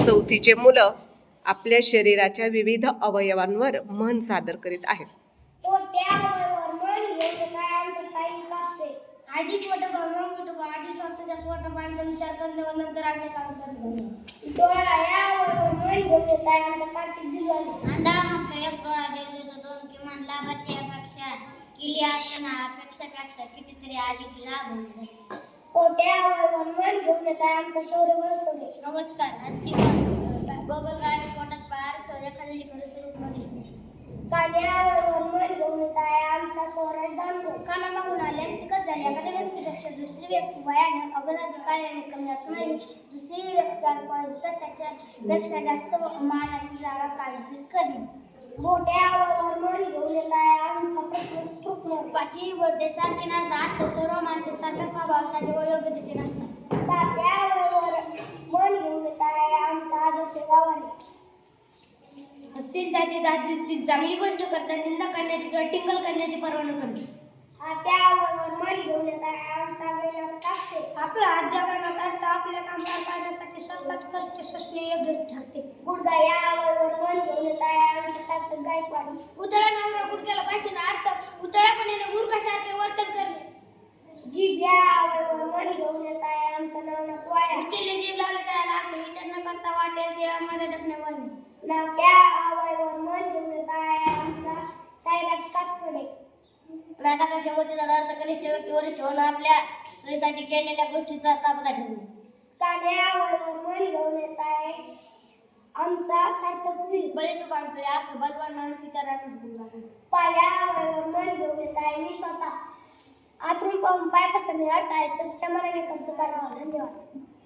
चौथीचे मुलं आपल्या शरीराच्या विविध अवयवांवर मन सादर करीत आहेत. पोट्या अवयवावर मन घेऊन काय आमचा साई कापसे आधी आधी स्वतःच्या पोटापाण्याचा विचार करण्यावर नंतर आपले काम करतो. डोळा या अवयवावर मन घेऊन काय आमचा कार्तिक दिवाळी अंधा म्हणतो एक डोळा देव देतो दोन किमान लाभाची अपेक्षा केली असताना अपेक्षापेक्षा कितीतरी अधिक लाभ होईल. पोट्या अवयवावर मन घेऊन काय आमचा शौर्य बसवले. नमस्कार. आजची गोगल गाडी पोटात पार तर एखाद्याची खरं स्वरूप न दिसणे. कान्या अवयवावर मन घेऊन काय आमचा स्वराज जाणतो. काना मागून आले आणि तिकट झाली. एखाद्या व्यक्तीपेक्षा दुसरी व्यक्ती वयाने अगोदर कार्याने कमी असूनही दुसरी व्यक्ती अल्प तर त्याच्यापेक्षा जास्त मानाची जागा काळजीच करणे. मोठ्या अवयवावर मन घेऊन काय आमचा प्रकृती पाचही बर्थडे सारखे नसतात. सर्व माणसे सारख्या स्वभावासाठी व योग्यतेचे नसतात. तात्या अवयवावर मन घेऊन काय आमचा आदर्श गावाने. हसतील त्याचे दात दिसतील. चांगली गोष्ट करता निंदा करण्याची किंवा टिंगल करण्याची पर्वा न करणे. त्या अवयवावर मन घेऊन काय आमचा गैरत कापसे. आपला हात जगण्यात अर्थ आपल्या कामावर पाडण्यासाठी स्वतःच कष्ट सोसणे योग्य ठरते. गुडगा या अवयवावर मन घेऊन काय आमचा सार्थक गायकवाड. उतळा नवरा गुडघ्याला पैशाचा अर्थ उतळापणे मूर्खासारखे वर्तन करणे. जीभ या अवयवावर मन घेऊन काय आमचा नवनाथ वाया. उचलले जीभ लावले त्याला अर्थ विचार न करता वाटेल ते आम्हाला दखणे वळणे. नाक्या अवयवावर मन घेऊन काय आमचा सायराज कातकडे. नाकापेक्षा मोतीचा अर्थ कनिष्ठ व्यक्ती वरिष्ठ होणं आपल्या सोयीसाठी केलेल्या गोष्टीचा ताबदा ठेवणे. कान्या अवयवावर मन घेऊन काय आमचा सार्थक वीर. बळी तू काढले अर्थ बलवान माणूस इतरांना. पाया अवयवावर मन घेऊन काय मी स्वतः आतून पाहून पाय पसरणे अर्थ आहे त्याच्या मनाने खर्च करावा. धन्यवाद.